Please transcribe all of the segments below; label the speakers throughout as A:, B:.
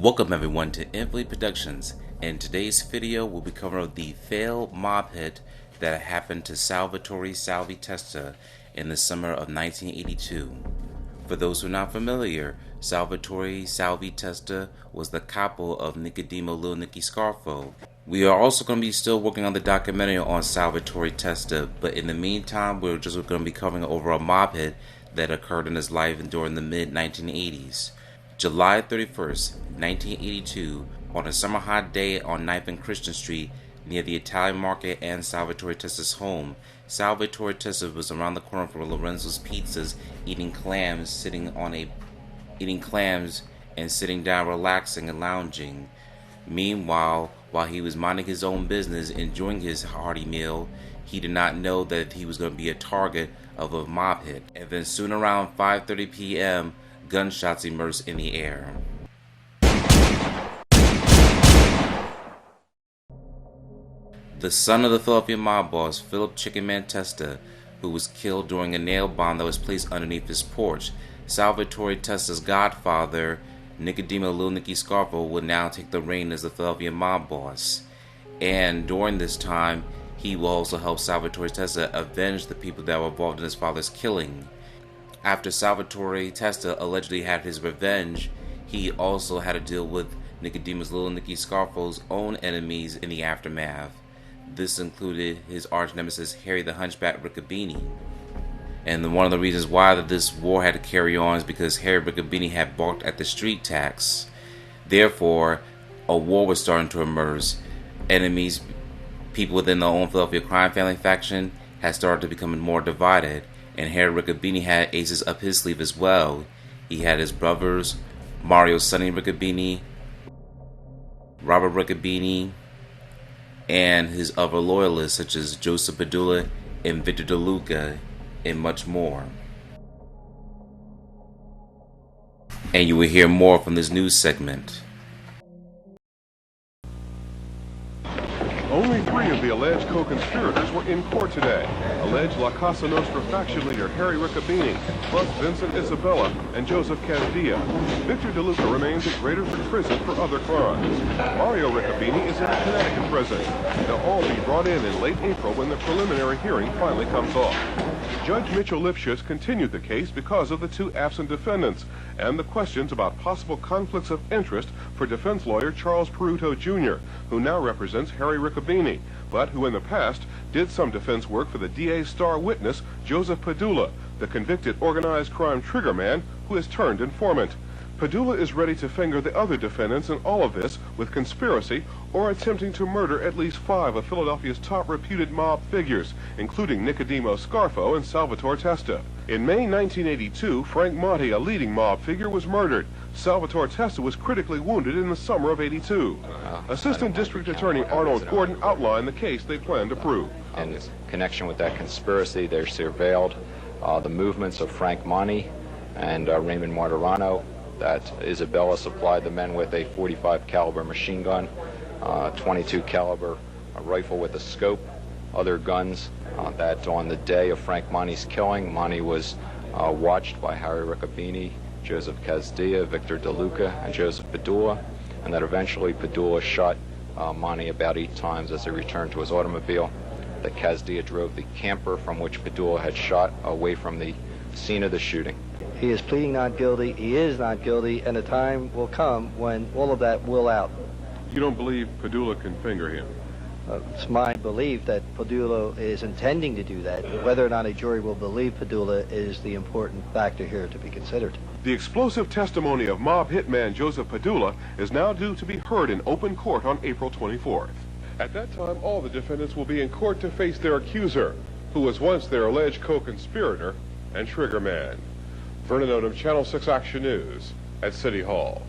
A: Welcome everyone to Inflate Productions. In today's video, we'll be covering the failed mob hit that happened to Salvatore "Salvi" Testa in the summer of 1982. For those who are not familiar, Salvatore "Salvi" Testa was the capo of Nicodemo Lil Nicky Scarfo. We are also going to be still working on the documentary on Salvatore Testa, but in the meantime, we're just going to be covering over a mob hit that occurred in his life during the mid-1980s. July 31st, 1982, on a summer hot day on 9th and Christian Street near the Italian Market and Salvatore Testa's home, Salvatore Testa was around the corner from Lorenzo's Pizzas eating clams and sitting down relaxing and lounging. Meanwhile, while he was minding his own business enjoying his hearty meal, he did not know that he was going to be a target of a mob hit. And then soon around 5:30 p.m., gunshots emerged in the air. The son of the Philadelphia mob boss, Philip "Chicken Man" Testa, who was killed during a nail bomb that was placed underneath his porch, Salvatore Testa's godfather, Nicodemo Lil Nicky Scarfo, would now take the reign as the Philadelphia mob boss. And during this time, he will also help Salvatore Testa avenge the people that were involved in his father's killing. After Salvatore Testa allegedly had his revenge, he also had to deal with Nicodemus Lil Nicky Scarfo's own enemies in the aftermath. This included his arch nemesis Harry the Hunchback Riccobene. And one of the reasons why this war had to carry on is because Harry Riccobene had balked at the street tax. Therefore, a war was starting to emerge. Enemies, people within the own Philadelphia crime family faction, had started to become more divided. And Harry Riccobene had aces up his sleeve as well. He had his brothers, Mario Sonny Riccobene, Robert Riccobene, and his other loyalists such as Joseph Padula and Victor DeLuca, and much more. And you will hear more from this news segment.
B: Only 3 of the alleged co-conspirators were in court today. Alleged La Casa Nostra faction leader Harry Riccobene, plus Vincent Isabella and Joseph Casdia. Victor DeLuca remains at Graterford Prison for other crimes. Mario Riccobene is in a Connecticut prison. They'll all be brought in late April when the preliminary hearing finally comes off. Judge Mitchell Lifshitz continued the case because of the 2 absent defendants and the questions about possible conflicts of interest for defense lawyer Charles Peruto Jr., who now represents Harry Riccobene, but who in the past did some defense work for the DA's star witness, Joseph Padula, the convicted organized crime triggerman who has turned informant. Padula is ready to finger the other defendants in all of this with conspiracy or attempting to murder at least 5 of Philadelphia's top reputed mob figures, including Nicodemo Scarfo and Salvatore Testa. In May 1982, Frank Monti, a leading mob figure, was murdered. Salvatore Testa was critically wounded in the summer of '82. Assistant District Attorney Arnold Gordon outlined the case they plan to prove.
C: In connection with that conspiracy, they surveilled the movements of Frank Monti and Raymond Martirano, that Isabella supplied the men with a .45 caliber machine gun, 22 caliber rifle with a scope, other guns, that on the day of Frank Monti's killing, Monti was watched by Harry Riccobene, Joseph Casdia, Victor DeLuca, and Joseph Padula, and that eventually Padula shot Monti about 8 times as he returned to his automobile. That Casdia drove the camper from which Padula had shot away from the scene of the shooting.
D: He is pleading not guilty, he is not guilty, and a time will come when all of that will out.
B: You don't believe Padula can finger him?
D: It's my belief that Padula is intending to do that. Whether or not a jury will believe Padula is the important factor here to be considered.
B: The explosive testimony of mob hitman Joseph Padula is now due to be heard in open court on April 24th. At that time, all the defendants will be in court to face their accuser, who was once their alleged co-conspirator and triggerman. Vernon Odom, Channel 6 Action News at City Hall.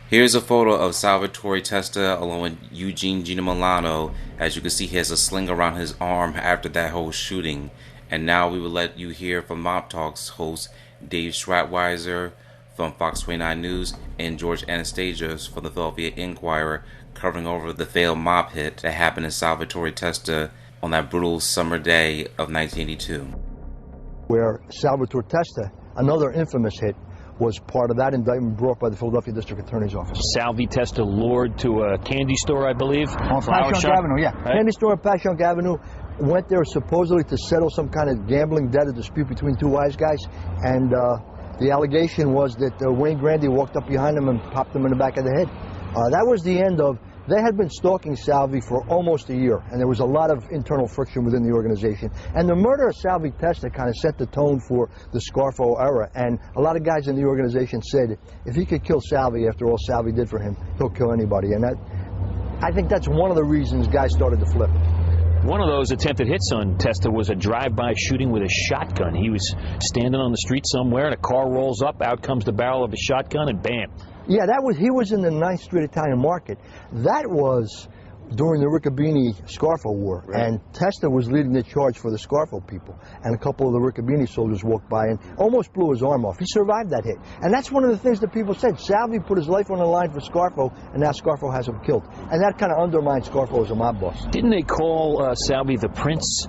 A: Here's a photo of Salvatore Testa along with Eugene Gino Milano. As you can see, he has a sling around his arm after that whole shooting. And now we will let you hear from Mob Talks host Dave Stratweiser from Fox 29 News and George Anastasios from the Philadelphia Inquirer, covering over the failed mob hit that happened in Salvatore Testa on that brutal summer day of 1982.
E: Where Salvatore Testa, another infamous hit, was part of that indictment brought by the Philadelphia District Attorney's Office.
F: Salvi Testa lured to a candy store, I believe.
E: On Passyunk Avenue, yeah. Right. Candy store on Passyunk Avenue. Went there supposedly to settle some kind of gambling debt, a dispute between two wise guys, and the allegation was that Wayne Grandy walked up behind him and popped him in the back of the head. That was the end of. They had been stalking Salvi for almost a year, and there was a lot of internal friction within the organization. And the murder of Salvi Testa kind of set the tone for the Scarfo era, and a lot of guys in the organization said, if he could kill Salvi after all Salvi did for him, he'll kill anybody. And that, I think that's one of the reasons guys started to flip.
F: One of those attempted hits on Testa was a drive-by shooting with a shotgun. He was standing on the street somewhere, and a car rolls up, out comes the barrel of a shotgun, and bam.
E: Yeah, he was in the 9th Street Italian Market. That was during the Riccobene-Scarfo War, right. And Testa was leading the charge for the Scarfo people. And a couple of the Riccobene soldiers walked by and almost blew his arm off. He survived that hit. And that's one of the things that people said. Salvi put his life on the line for Scarfo, and now Scarfo has him killed. And that kind of undermined Scarfo as a mob boss.
F: Didn't they call Salvi the Prince?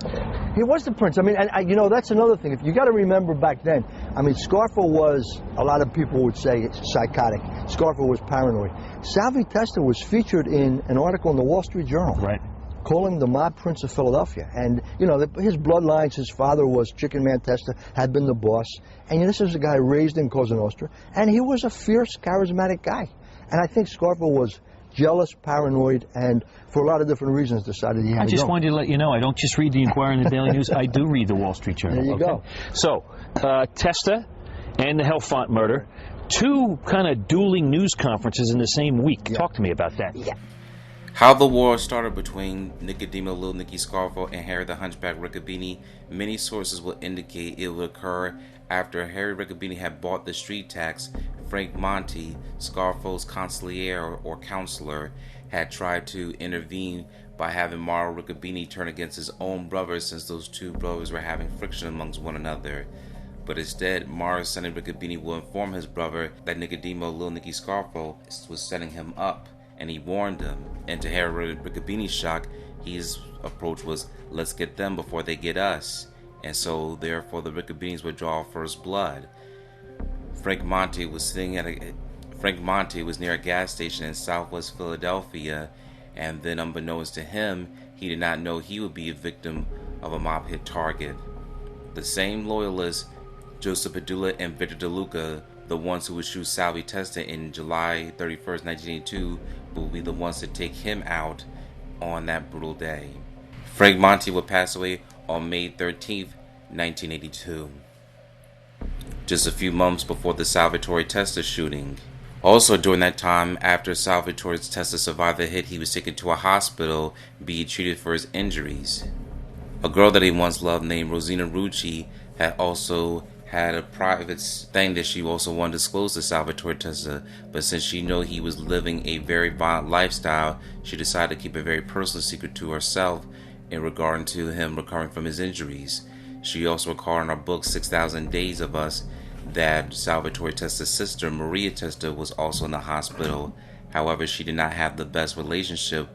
E: He was the Prince. I mean, and you know, that's another thing. If you got to remember back then, I mean, Scarfo was, a lot of people would say, psychotic. Scarfo was paranoid. Salvi Testa was featured in an article in the Wall Street Journal,
F: right,
E: calling the mob prince of Philadelphia. And, you know, his bloodlines, his father was Chicken Man Testa, had been the boss. And you know, this was a guy raised in Cosa Nostra, and he was a fierce, charismatic guy. And I think Scarfo was jealous, paranoid, and for a lot of different reasons decided he had to go.
F: I just wanted to let you know, I don't just read the Inquirer and the Daily News, I do read the Wall Street Journal.
E: There you go.
F: So, Testa and the Helfont murder, two kind of dueling news conferences in the same week. Yeah. Talk to me about that.
E: Yeah.
A: How the war started between Nicodemo Lil Nicky Scarfo and Harry the Hunchback Riccobene, many sources will indicate it would occur after Harry Riccobene had bought the street tax. Frank Monte, Scarfo's consigliere or counselor, had tried to intervene by having Mauro Riccobene turn against his own brother, since those two brothers were having friction amongst one another. But instead, Mauro's son Riccobene will inform his brother that Nicodemo Lil Nicky Scarfo was setting him up, and he warned him. And to Harry Riccobene's shock, his approach was, let's get them before they get us. And so therefore the Riccobenes would draw first blood. Frank Monte was near a gas station in Southwest Philadelphia, and then unbeknownst to him, he did not know he would be a victim of a mob hit target. The same loyalists, Joseph Padula and Victor DeLuca, the ones who would shoot Salvi Testa in July 31st, 1982, will be the ones to take him out on that brutal day. Frank Monte would pass away on May 13th, 1982, just a few months before the Salvatore Testa shooting. Also during that time, after Salvatore Testa survived the hit, he was taken to a hospital being treated for his injuries. A girl that he once loved named Rosina Rucci had also had a private thing that she also wanted to disclose to Salvatore Testa, but since she knew he was living a very violent lifestyle, she decided to keep a very personal secret to herself in regard to him recovering from his injuries. She also recalled in her book 6,000 Days of Us that Salvatore Testa's sister Maria Testa was also in the hospital. However, she did not have the best relationship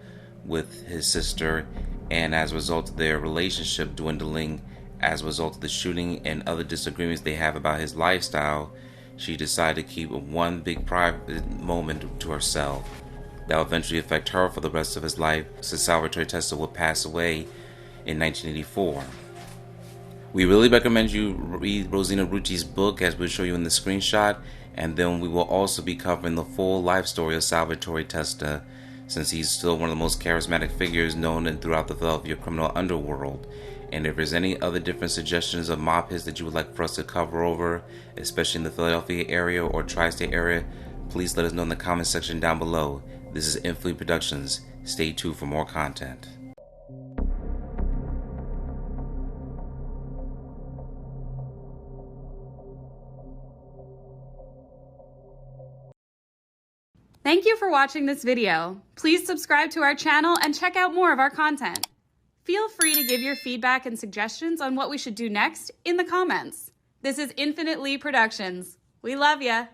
A: with his sister, and as a result of their relationship dwindling as a result of the shooting and other disagreements they have about his lifestyle, she decided to keep one big private moment to herself. That will eventually affect her for the rest of his life, since Salvatore Testa will pass away in 1984. We really recommend you read Rosina Rucci's book, as we'll show you in the screenshot, and then we will also be covering the full life story of Salvatore Testa, since he's still one of the most charismatic figures known and throughout the Philadelphia criminal underworld. And if there's any other different suggestions of mob hits that you would like for us to cover over, especially in the Philadelphia area or tri-state area, please let us know in the comment section down below. This is Infleet Productions. Stay tuned for more content.
G: Thank you for watching this video. Please subscribe to our channel and check out more of our content. Feel free to give your feedback and suggestions on what we should do next in the comments. This is Infinite Lee Productions. We love ya.